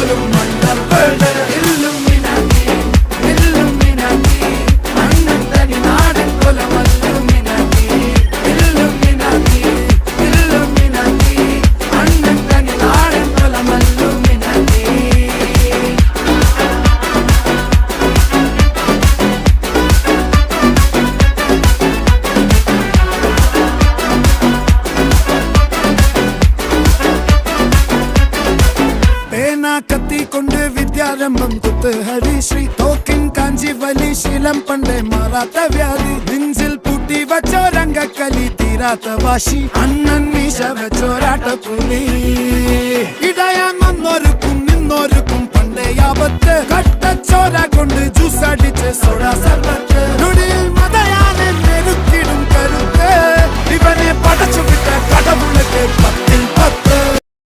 പോലും മണ്ടപ്പേട് Illuminati Illuminati അണ്ണൻ തനി നാടൻ കൊലമല്ലുമിനാറ്റി ഇല്ലുമിനാറ്റി ഇല്ലുമിനാറ്റി അണ്ണൻ തനി നാടൻ കൊലമല്ലുമിനാറ്റി. കത്തി കൊണ്ട് വിദ്യാരംഭം കുത്ത് ഹരിശ്രീ തോക്കിൻ കാഞ്ചി വലി ശീലം പണ്ടേ മാറാത്ത വ്യാധി നെഞ്ചിൽ പൂട്ടി വച്ചോരംഗക്കലി തീരാത്ത വാശി അണ്ണൻ മീശ വെച്ചോരാട്ട പുലി ഇടയാൻ വന്നോർക്കും നിന്നോർക്കും പണ്ടേ ആപത്ത് കട്ടച്ചോര കൊണ്ട് ജ്യൂസ് അടിച്ച് സോഡ